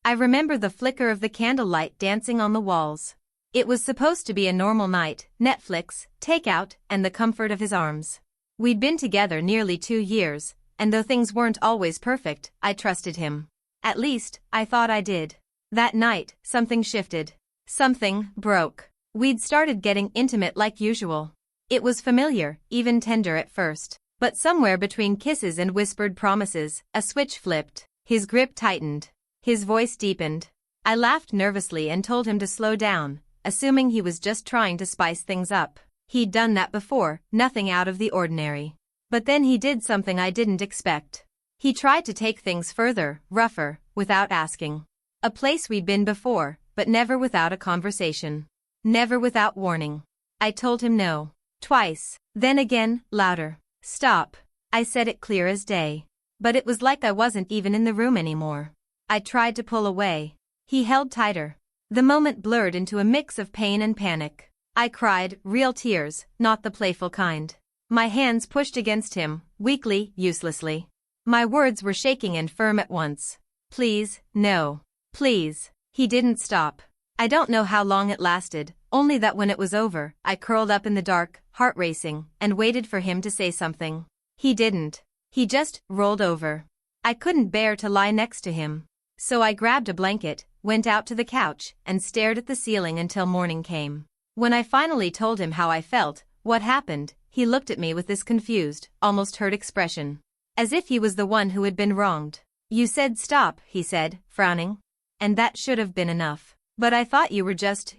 I remember the flicker of the candlelight dancing on the walls. It was supposed to be a normal night, Netflix, takeout, and the comfort of his arms. We'd been together nearly 2 years, and though things weren't always perfect, I trusted him. At least, I thought I did. That night, something shifted. Something broke. We'd started getting intimate like usual. It was familiar, even tender at first. But somewhere between kisses and whispered promises, a switch flipped. His grip tightened. His voice deepened. I laughed nervously and told him to slow down, assuming he was just trying to spice things up. He'd done that before, nothing out of the ordinary. But then he did something I didn't expect. He tried to take things further, rougher, without asking. A place we'd been before, but never without a conversation. Never without warning. I told him no. Twice. Then again, louder. Stop. I said it clear as day. But it was like I wasn't even in the room anymore. I tried to pull away. He held tighter. The moment blurred into a mix of pain and panic. I cried, real tears, not the playful kind. My hands pushed against him, weakly, uselessly. My words were shaking and firm at once. Please, no. Please. He didn't stop. I don't know how long it lasted, only that when it was over, I curled up in the dark, heart racing, and waited for him to say something. He didn't. He just rolled over. I couldn't bear to lie next to him. So I grabbed a blanket, went out to the couch, and stared at the ceiling until morning came. When I finally told him how I felt, what happened, he looked at me with this confused, almost hurt expression. As if he was the one who had been wronged. You said stop, he said, frowning. And that should have been enough. But I thought you were just,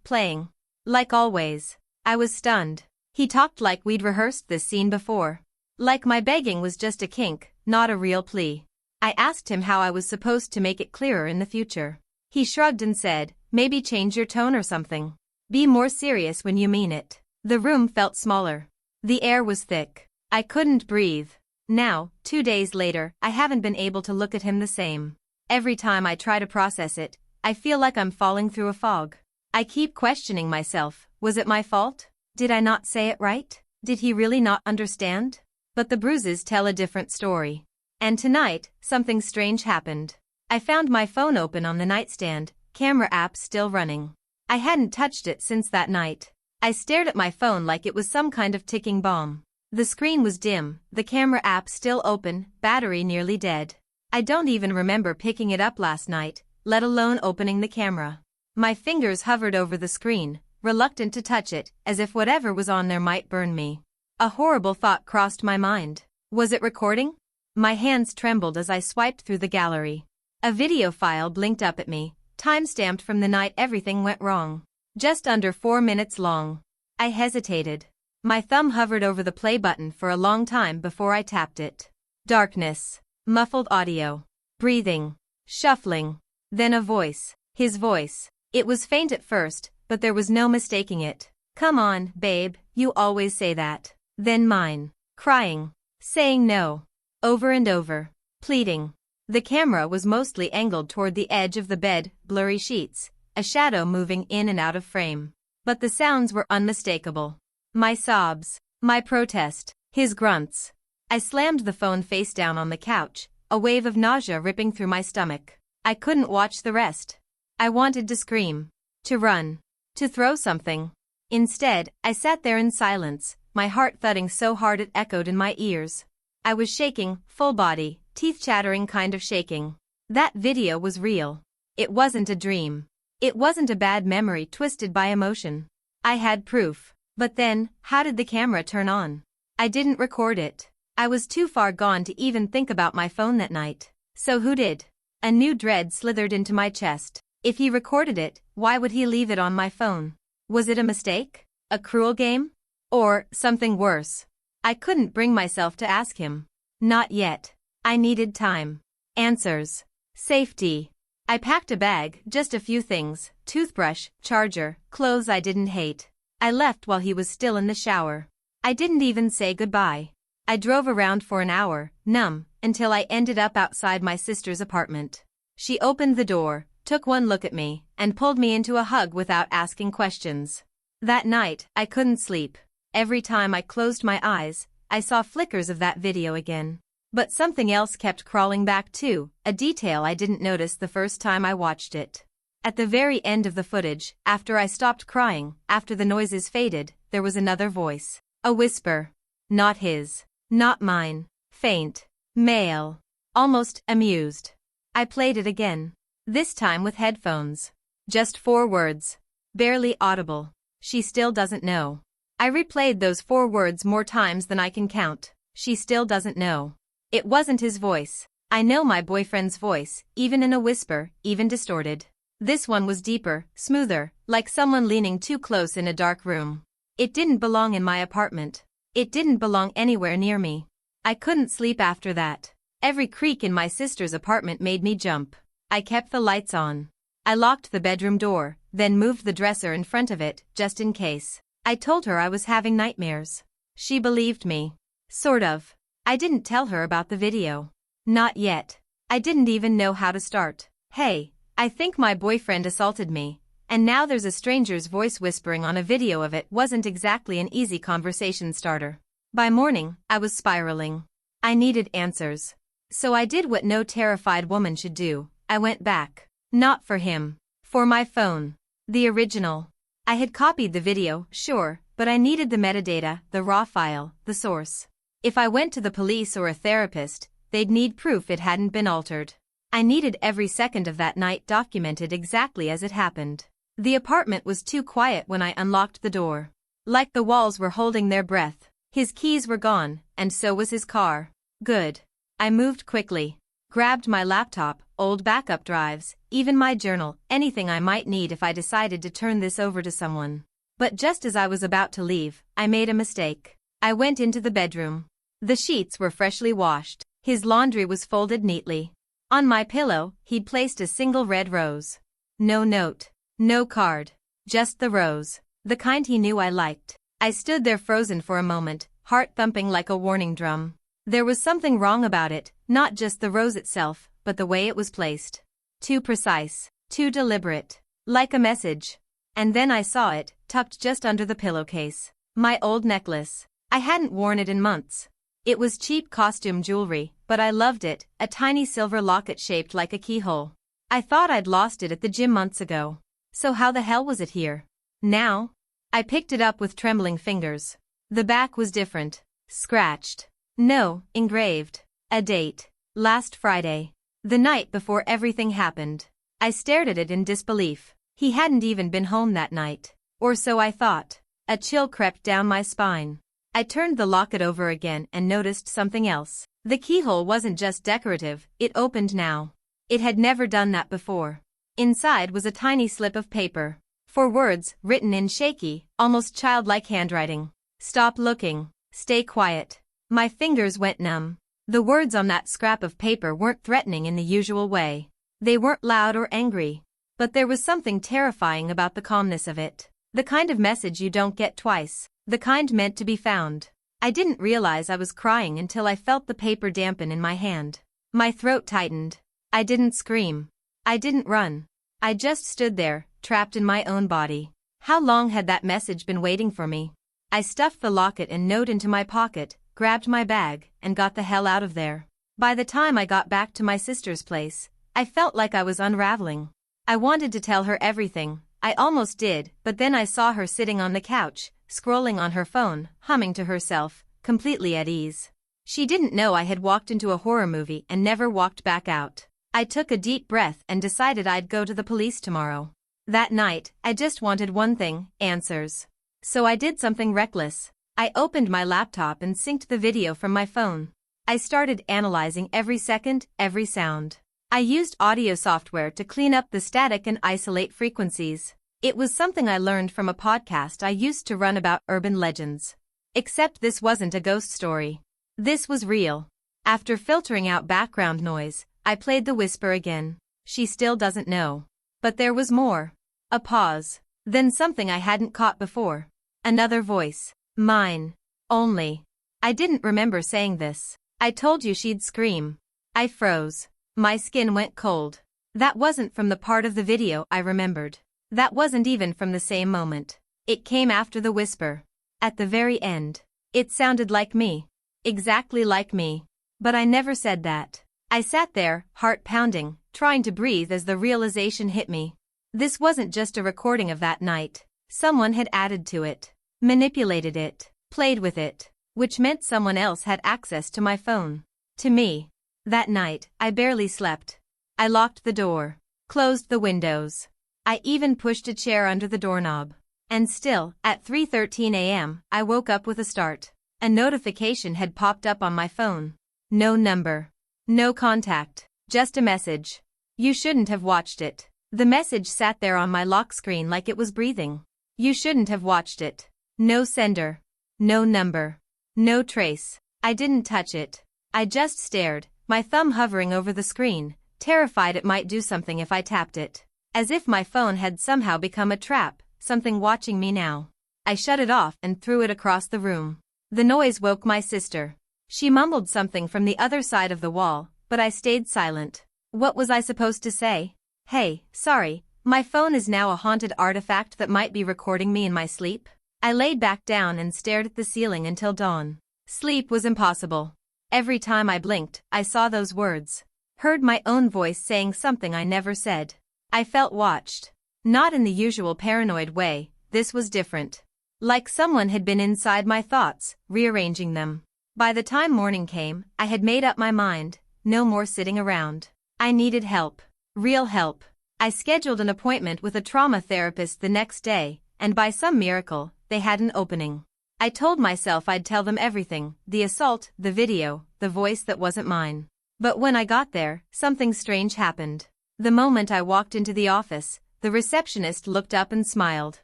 playing. Like always. I was stunned. He talked like we'd rehearsed this scene before. Like my begging was just a kink, not a real plea. I asked him how I was supposed to make it clearer in the future. He shrugged and said, maybe change your tone or something. Be more serious when you mean it. The room felt smaller. The air was thick. I couldn't breathe. Now, 2 days later, I haven't been able to look at him the same. Every time I try to process it, I feel like I'm falling through a fog. I keep questioning myself, was it my fault? Did I not say it right? Did he really not understand? But the bruises tell a different story. And tonight, something strange happened. I found my phone open on the nightstand, camera app still running. I hadn't touched it since that night. I stared at my phone like it was some kind of ticking bomb. The screen was dim, the camera app still open, battery nearly dead. I don't even remember picking it up last night, let alone opening the camera. My fingers hovered over the screen, reluctant to touch it, as if whatever was on there might burn me. A horrible thought crossed my mind. Was it recording? My hands trembled as I swiped through the gallery. A video file blinked up at me, time-stamped from the night everything went wrong. Just under 4 minutes long. I hesitated. My thumb hovered over the play button for a long time before I tapped it. Darkness. Muffled audio. Breathing. Shuffling. Then a voice. His voice. It was faint at first, but there was no mistaking it. Come on, babe, you always say that. Then mine. Crying. Saying no. Over and over. Pleading. The camera was mostly angled toward the edge of the bed, blurry sheets, a shadow moving in and out of frame. But the sounds were unmistakable. My sobs. My protest. His grunts. I slammed the phone face down on the couch, a wave of nausea ripping through my stomach. I couldn't watch the rest. I wanted to scream. To run. To throw something. Instead, I sat there in silence, my heart thudding so hard it echoed in my ears. I was shaking, full body, teeth chattering kind of shaking. That video was real. It wasn't a dream. It wasn't a bad memory twisted by emotion. I had proof. But then, how did the camera turn on? I didn't record it. I was too far gone to even think about my phone that night. So who did? A new dread slithered into my chest. If he recorded it, why would he leave it on my phone? Was it a mistake? A cruel game? Or something worse? I couldn't bring myself to ask him. Not yet. I needed time. Answers. Safety. I packed a bag, just a few things, toothbrush, charger, clothes I didn't hate. I left while he was still in the shower. I didn't even say goodbye. I drove around for an hour, numb, until I ended up outside my sister's apartment. She opened the door, took one look at me, and pulled me into a hug without asking questions. That night, I couldn't sleep. Every time I closed my eyes, I saw flickers of that video again. But something else kept crawling back too, a detail I didn't notice the first time I watched it. At the very end of the footage, after I stopped crying, after the noises faded, there was another voice. A whisper. Not his. Not mine. Faint. Male. Almost amused. I played it again. This time with headphones. Just 4 words. Barely audible. She still doesn't know. I replayed those 4 words more times than I can count. She still doesn't know. It wasn't his voice. I know my boyfriend's voice, even in a whisper, even distorted. This one was deeper, smoother, like someone leaning too close in a dark room. It didn't belong in my apartment. It didn't belong anywhere near me. I couldn't sleep after that. Every creak in my sister's apartment made me jump. I kept the lights on. I locked the bedroom door, then moved the dresser in front of it, just in case. I told her I was having nightmares. She believed me. Sort of. I didn't tell her about the video. Not yet. I didn't even know how to start. Hey, I think my boyfriend assaulted me, and now there's a stranger's voice whispering on a video of it wasn't exactly an easy conversation starter. By morning, I was spiraling. I needed answers. So I did what no terrified woman should do. I went back. Not for him. For my phone. The original. I had copied the video, sure, but I needed the metadata, the raw file, the source. If I went to the police or a therapist, they'd need proof it hadn't been altered. I needed every second of that night documented exactly as it happened. The apartment was too quiet when I unlocked the door. Like the walls were holding their breath. His keys were gone, and so was his car. Good. I moved quickly. Grabbed my laptop, old backup drives, even my journal, anything I might need if I decided to turn this over to someone. But just as I was about to leave, I made a mistake. I went into the bedroom. The sheets were freshly washed. His laundry was folded neatly. On my pillow, he'd placed a single red rose. No note. No card. Just the rose. The kind he knew I liked. I stood there frozen for a moment, heart thumping like a warning drum. There was something wrong about it, not just the rose itself, but the way it was placed. Too precise. Too deliberate. Like a message. And then I saw it, tucked just under the pillowcase. My old necklace. I hadn't worn it in months. It was cheap costume jewelry, but I loved it, a tiny silver locket shaped like a keyhole. I thought I'd lost it at the gym months ago. So how the hell was it here? Now? I picked it up with trembling fingers. The back was different. Scratched. No, engraved. A date. Last Friday. The night before everything happened. I stared at it in disbelief. He hadn't even been home that night. Or so I thought. A chill crept down my spine. I turned the locket over again and noticed something else. The keyhole wasn't just decorative, it opened now. It had never done that before. Inside was a tiny slip of paper. 4 words, written in shaky, almost childlike handwriting. Stop looking. Stay quiet. My fingers went numb. The words on that scrap of paper weren't threatening in the usual way. They weren't loud or angry. But there was something terrifying about the calmness of it. The kind of message you don't get twice. The kind meant to be found. I didn't realize I was crying until I felt the paper dampen in my hand. My throat tightened. I didn't scream. I didn't run. I just stood there, trapped in my own body. How long had that message been waiting for me? I stuffed the locket and note into my pocket, grabbed my bag, and got the hell out of there. By the time I got back to my sister's place, I felt like I was unraveling. I wanted to tell her everything. I almost did, but then I saw her sitting on the couch, scrolling on her phone, humming to herself, completely at ease. She didn't know I had walked into a horror movie and never walked back out. I took a deep breath and decided I'd go to the police tomorrow. That night, I just wanted one thing, answers. So I did something reckless. I opened my laptop and synced the video from my phone. I started analyzing every second, every sound. I used audio software to clean up the static and isolate frequencies. It was something I learned from a podcast I used to run about urban legends. Except this wasn't a ghost story. This was real. After filtering out background noise, I played the whisper again. She still doesn't know. But there was more. A pause. Then something I hadn't caught before. Another voice. Mine. Only. I didn't remember saying this. I told you she'd scream. I froze. My skin went cold. That wasn't from the part of the video I remembered. That wasn't even from the same moment. It came after the whisper. At the very end. It sounded like me. Exactly like me. But I never said that. I sat there, heart pounding, trying to breathe as the realization hit me. This wasn't just a recording of that night. Someone had added to it, manipulated it, played with it, which meant someone else had access to my phone. To me. That night, I barely slept. I locked the door, closed the windows. I even pushed a chair under the doorknob. And still, at 3:13 a.m., I woke up with a start. A notification had popped up on my phone. No number. No contact. Just a message. You shouldn't have watched it. The message sat there on my lock screen like it was breathing. You shouldn't have watched it. No sender. No number. No trace. I didn't touch it. I just stared, my thumb hovering over the screen, terrified it might do something if I tapped it. As if my phone had somehow become a trap, something watching me now. I shut it off and threw it across the room. The noise woke my sister. She mumbled something from the other side of the wall, but I stayed silent. What was I supposed to say? Hey, sorry, my phone is now a haunted artifact that might be recording me in my sleep. I laid back down and stared at the ceiling until dawn. Sleep was impossible. Every time I blinked, I saw those words. Heard my own voice saying something I never said. I felt watched. Not in the usual paranoid way, this was different. Like someone had been inside my thoughts, rearranging them. By the time morning came, I had made up my mind, no more sitting around. I needed help. Real help. I scheduled an appointment with a trauma therapist the next day, and by some miracle, they had an opening. I told myself I'd tell them everything, the assault, the video, the voice that wasn't mine. But when I got there, something strange happened. The moment I walked into the office, the receptionist looked up and smiled.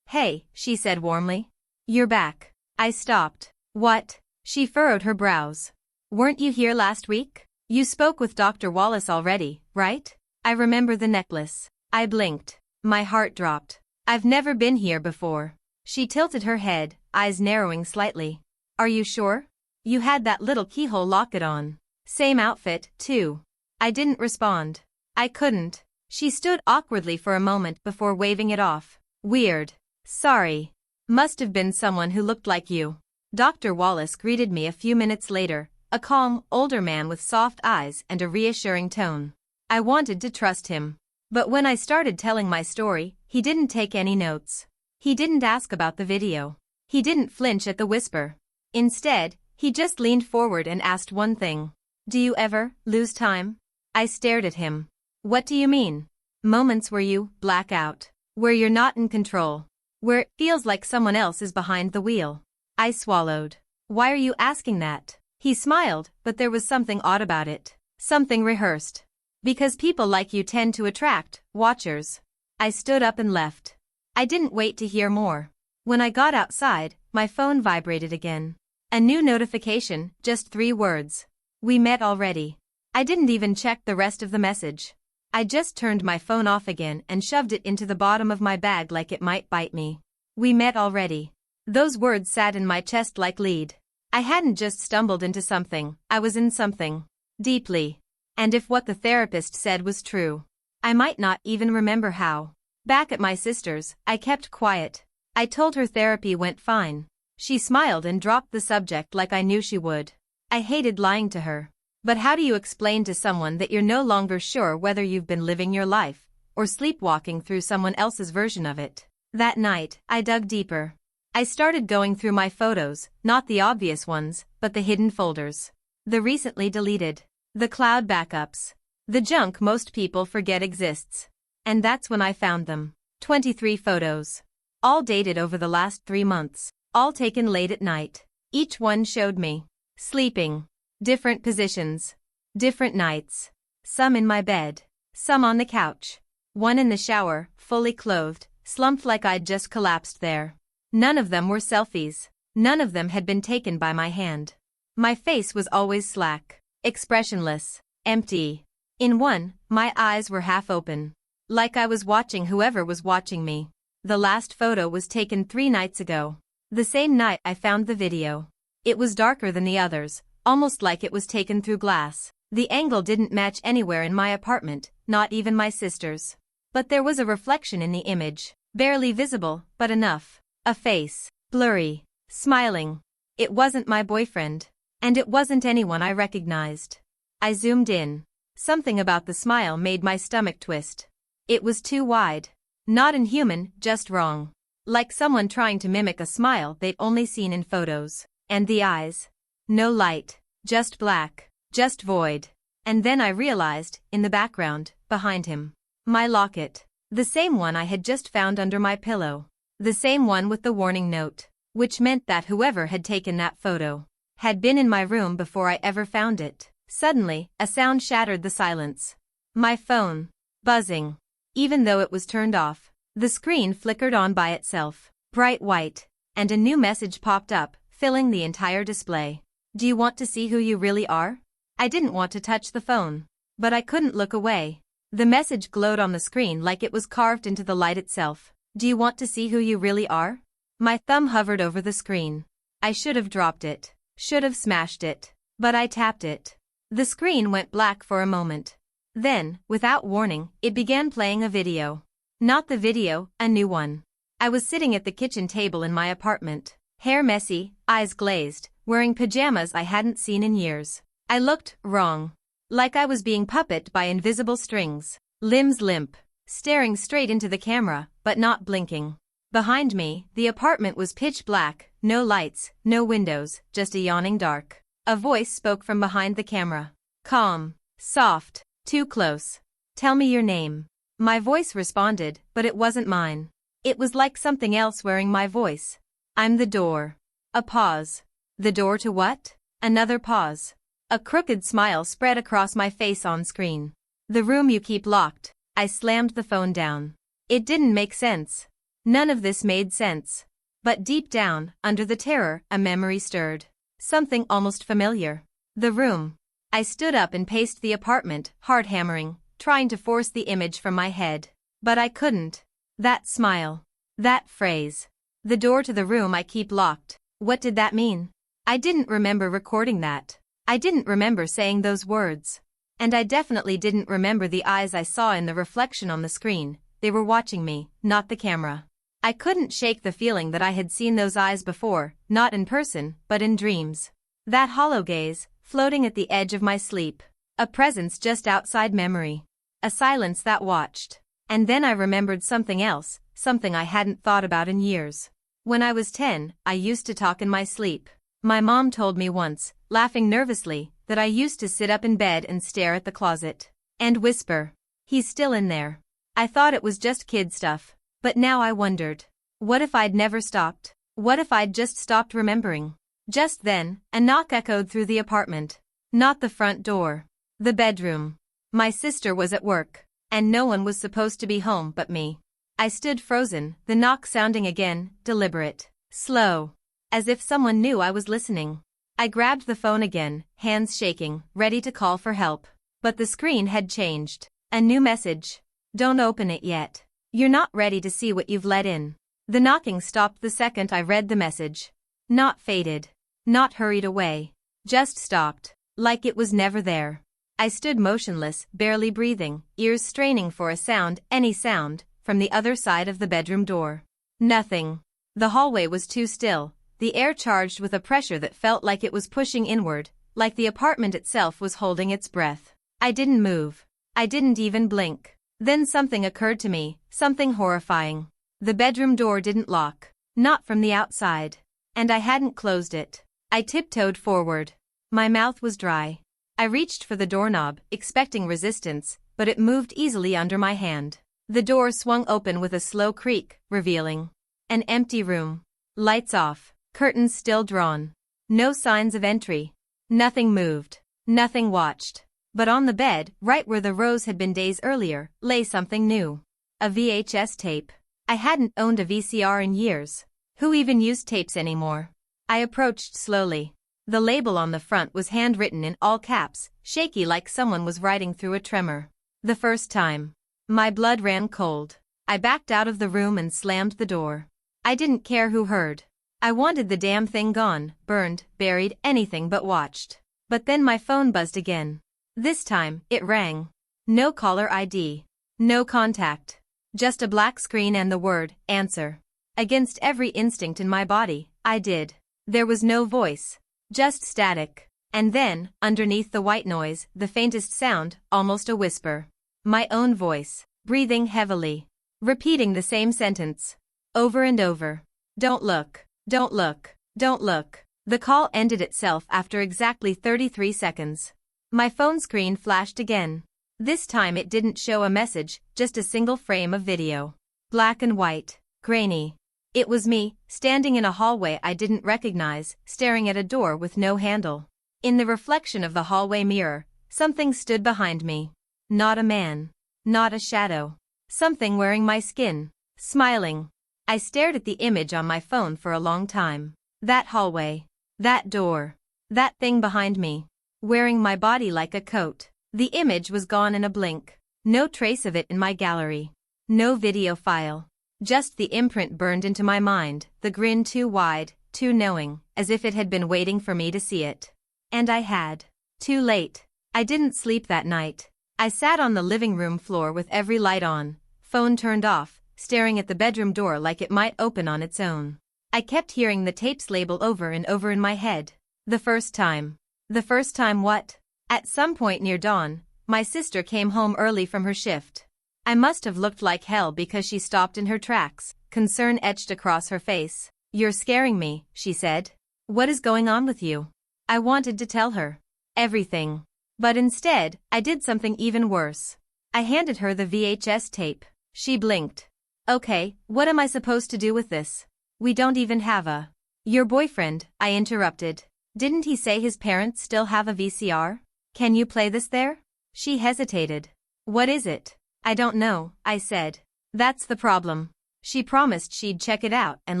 Hey, she said warmly. You're back. I stopped. What? She furrowed her brows. Weren't you here last week? You spoke with Dr. Wallace already, right? I remember the necklace. I blinked. My heart dropped. I've never been here before. She tilted her head, eyes narrowing slightly. Are you sure? You had that little keyhole locket on. Same outfit, too. I didn't respond. I couldn't. She stood awkwardly for a moment before waving it off. Weird. Sorry. Must have been someone who looked like you. Dr. Wallace greeted me a few minutes later, a calm, older man with soft eyes and a reassuring tone. I wanted to trust him. But when I started telling my story, he didn't take any notes. He didn't ask about the video. He didn't flinch at the whisper. Instead, he just leaned forward and asked one thing. Do you ever lose time? I stared at him. What do you mean? Moments where you black out. Where you're not in control. Where it feels like someone else is behind the wheel. I swallowed. Why are you asking that? He smiled, but there was something odd about it. Something rehearsed. Because people like you tend to attract watchers. I stood up and left. I didn't wait to hear more. When I got outside, my phone vibrated again. A new notification, just 3 words. We met already. I didn't even check the rest of the message. I just turned my phone off again and shoved it into the bottom of my bag like it might bite me. We met already. Those words sat in my chest like lead. I hadn't just stumbled into something, I was in something. Deeply. And if what the therapist said was true, I might not even remember how. Back at my sister's, I kept quiet. I told her therapy went fine. She smiled and dropped the subject like I knew she would. I hated lying to her. But how do you explain to someone that you're no longer sure whether you've been living your life, or sleepwalking through someone else's version of it? That night, I dug deeper. I started going through my photos, not the obvious ones, but the hidden folders. The recently deleted. The cloud backups. The junk most people forget exists. And that's when I found them. 23 photos. All dated over the last 3 months. All taken late at night. Each one showed me sleeping. Different positions. Different nights. Some in my bed. Some on the couch. One in the shower, fully clothed, slumped like I'd just collapsed there. None of them were selfies. None of them had been taken by my hand. My face was always slack. Expressionless. Empty. In one, my eyes were half open. Like I was watching whoever was watching me. The last photo was taken 3 nights ago. The same night I found the video. It was darker than the others, almost like it was taken through glass. The angle didn't match anywhere in my apartment, not even my sister's. But there was a reflection in the image, barely visible, but enough. A face, blurry, smiling. It wasn't my boyfriend. And it wasn't anyone I recognized. I zoomed in. Something about the smile made my stomach twist. It was too wide. Not inhuman, just wrong. Like someone trying to mimic a smile they'd only seen in photos. And the eyes. No light. Just black. Just void. And then I realized, in the background, behind him. My locket. The same one I had just found under my pillow. The same one with the warning note. Which meant that whoever had taken that photo had been in my room before I ever found it. Suddenly, a sound shattered the silence. My phone. Buzzing. Even though it was turned off, the screen flickered on by itself, bright white, and a new message popped up, filling the entire display. Do you want to see who you really are? I didn't want to touch the phone, but I couldn't look away. The message glowed on the screen like it was carved into the light itself. Do you want to see who you really are? My thumb hovered over the screen. I should have dropped it. Should have smashed it. But I tapped it. The screen went black for a moment. Then, without warning, it began playing a video. Not the video, a new one. I was sitting at the kitchen table in my apartment. Hair messy, eyes glazed, wearing pajamas I hadn't seen in years. I looked wrong. Like I was being puppeted by invisible strings. Limbs limp. Staring straight into the camera, but not blinking. Behind me, the apartment was pitch black, no lights, no windows, just a yawning dark. A voice spoke from behind the camera. Calm. Soft. Too close. Tell me your name. My voice responded, but it wasn't mine. It was like something else wearing my voice. I'm the door. A pause. The door to what? Another pause. A crooked smile spread across my face on screen. The room you keep locked. I slammed the phone down. It didn't make sense. None of this made sense. But deep down, under the terror, a memory stirred. Something almost familiar. The room. I stood up and paced the apartment, hard hammering, trying to force the image from my head. But I couldn't. That smile. That phrase. The door to the room I keep locked. What did that mean? I didn't remember recording that. I didn't remember saying those words. And I definitely didn't remember the eyes I saw in the reflection on the screen. They were watching me, not the camera. I couldn't shake the feeling that I had seen those eyes before, not in person, but in dreams. That hollow gaze, floating at the edge of my sleep. A presence just outside memory. A silence that watched. And then I remembered something else, something I hadn't thought about in years. When I was 10, I used to talk in my sleep. My mom told me once, laughing nervously, that I used to sit up in bed and stare at the closet. And whisper. He's still in there. I thought it was just kid stuff. But now I wondered. What if I'd never stopped? What if I'd just stopped remembering? Just then, a knock echoed through the apartment. Not the front door. The bedroom. My sister was at work. And no one was supposed to be home but me. I stood frozen, the knock sounding again, deliberate. Slow. As if someone knew I was listening. I grabbed the phone again, hands shaking, ready to call for help. But the screen had changed. A new message. Don't open it yet. You're not ready to see what you've let in. The knocking stopped the second I read the message. Not faded. Not hurried away. Just stopped. Like it was never there. I stood motionless, barely breathing, ears straining for a sound, any sound, from the other side of the bedroom door. Nothing. The hallway was too still, the air charged with a pressure that felt like it was pushing inward, like the apartment itself was holding its breath. I didn't move. I didn't even blink. Then something occurred to me, something horrifying. The bedroom door didn't lock. Not from the outside. And I hadn't closed it. I tiptoed forward. My mouth was dry. I reached for the doorknob, expecting resistance, but it moved easily under my hand. The door swung open with a slow creak, revealing an empty room. Lights off, curtains still drawn. No signs of entry. Nothing moved. Nothing watched. But on the bed, right where the rose had been days earlier, lay something new. A VHS tape. I hadn't owned a VCR in years. Who even used tapes anymore? I approached slowly. The label on the front was handwritten in all caps, shaky like someone was writing through a tremor. The first time. My blood ran cold. I backed out of the room and slammed the door. I didn't care who heard. I wanted the damn thing gone, burned, buried, anything but watched. But then my phone buzzed again. This time, it rang. No caller ID. No contact. Just a black screen and the word, answer. Against every instinct in my body, I did. There was no voice. Just static. And then, underneath the white noise, the faintest sound, almost a whisper. My own voice, breathing heavily, repeating the same sentence, over and over. Don't look, don't look, don't look. The call ended itself after exactly 33 seconds. My phone screen flashed again. This time it didn't show a message, just a single frame of video. Black and white, grainy. It was me, standing in a hallway I didn't recognize, staring at a door with no handle. In the reflection of the hallway mirror, something stood behind me. Not a man. Not a shadow. Something wearing my skin. Smiling. I stared at the image on my phone for a long time. That hallway. That door. That thing behind me. Wearing my body like a coat. The image was gone in a blink. No trace of it in my gallery. No video file. Just the imprint burned into my mind, the grin too wide, too knowing, as if it had been waiting for me to see it. And I had. Too late. I didn't sleep that night. I sat on the living room floor with every light on, phone turned off, staring at the bedroom door like it might open on its own. I kept hearing the tape's label over and over in my head. The first time. The first time what? At some point near dawn, my sister came home early from her shift. I must have looked like hell because she stopped in her tracks, concern etched across her face. You're scaring me, she said. What is going on with you? I wanted to tell her everything. But instead, I did something even worse. I handed her the VHS tape. She blinked. Okay, what am I supposed to do with this? We don't even have a... Your boyfriend, I interrupted. Didn't he say his parents still have a VCR? Can you play this there? She hesitated. What is it? I don't know, I said. That's the problem. She promised she'd check it out and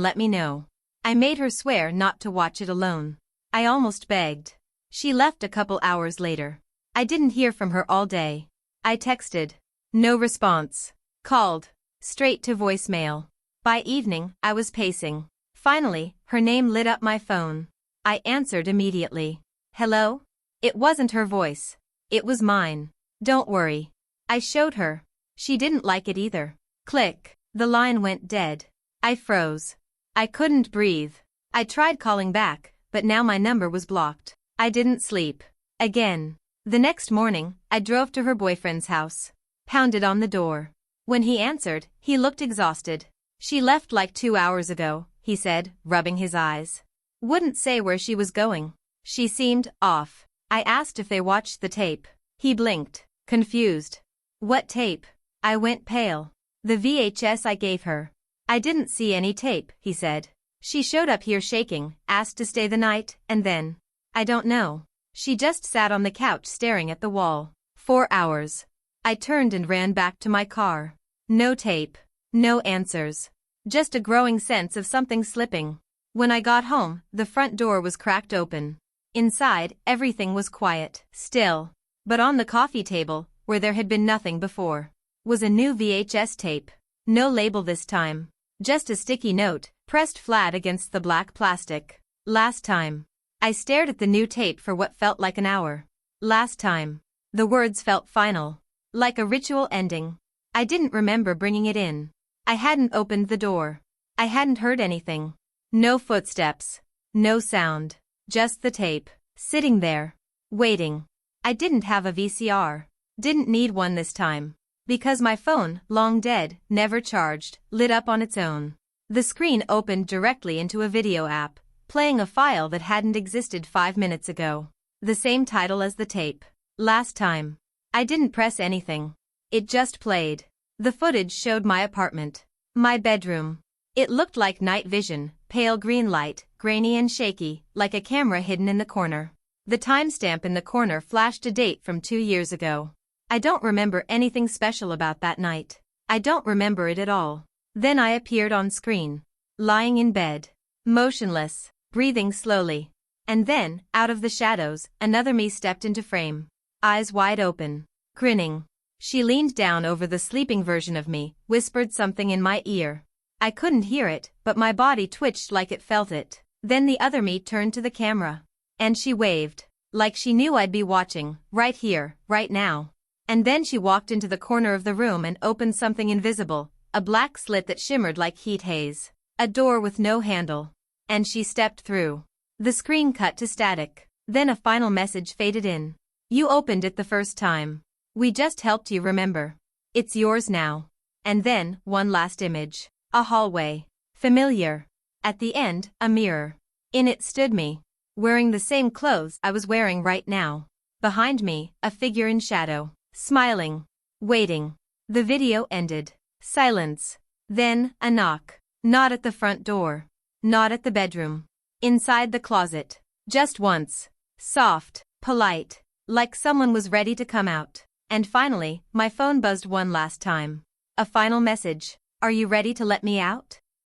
let me know. I made her swear not to watch it alone. I almost begged. She left a couple hours later. I didn't hear from her all day. I texted. No response. Called. Straight to voicemail. By evening, I was pacing. Finally, her name lit up my phone. I answered immediately. Hello? It wasn't her voice. It was mine. Don't worry. I showed her. She didn't like it either. Click. The line went dead. I froze. I couldn't breathe. I tried calling back, but now my number was blocked. I didn't sleep. Again. The next morning, I drove to her boyfriend's house. Pounded on the door. When he answered, he looked exhausted. She left like 2 hours ago, he said, rubbing his eyes. Wouldn't say where she was going. She seemed off. I asked if they watched the tape. He blinked, confused. What tape? I went pale. The VHS I gave her. I didn't see any tape, he said. She showed up here shaking, asked to stay the night, and then... I don't know. She just sat on the couch staring at the wall. 4 hours. I turned and ran back to my car. No tape. No answers. Just a growing sense of something slipping. When I got home, the front door was cracked open. Inside, everything was quiet, still. But on the coffee table, where there had been nothing before, was a new VHS tape. No label this time. Just a sticky note, pressed flat against the black plastic. Last time. I stared at the new tape for what felt like an hour. Last time. The words felt final. Like a ritual ending. I didn't remember bringing it in. I hadn't opened the door. I hadn't heard anything. No footsteps. No sound. Just the tape. Sitting there. Waiting. I didn't have a VCR. Didn't need one this time. Because my phone, long dead, never charged, lit up on its own. The screen opened directly into a video app, playing a file that hadn't existed 5 minutes ago. The same title as the tape. Last time. I didn't press anything. It just played. The footage showed my apartment. My bedroom. It looked like night vision, pale green light, grainy and shaky, like a camera hidden in the corner. The timestamp in the corner flashed a date from 2 years ago. I don't remember anything special about that night. I don't remember it at all. Then I appeared on screen. Lying in bed. Motionless. Breathing slowly. And then, out of the shadows, another me stepped into frame. Eyes wide open. Grinning. She leaned down over the sleeping version of me, whispered something in my ear. I couldn't hear it, but my body twitched like it felt it. Then the other me turned to the camera. And she waved. Like she knew I'd be watching, right here, right now. And then she walked into the corner of the room and opened something invisible, a black slit that shimmered like heat haze. A door with no handle. And she stepped through. The screen cut to static. Then a final message faded in. You opened it the first time. We just helped you remember. It's yours now. And then, one last image. A hallway. Familiar. At the end, a mirror. In it stood me. Wearing the same clothes I was wearing right now. Behind me, a figure in shadow. Smiling. Waiting. The video ended. Silence. Then, a knock. Not at the front door. Not at the bedroom. Inside the closet. Just once. Soft. Polite. Like someone was ready to come out. And finally, my phone buzzed one last time. A final message. Are you ready to let me out?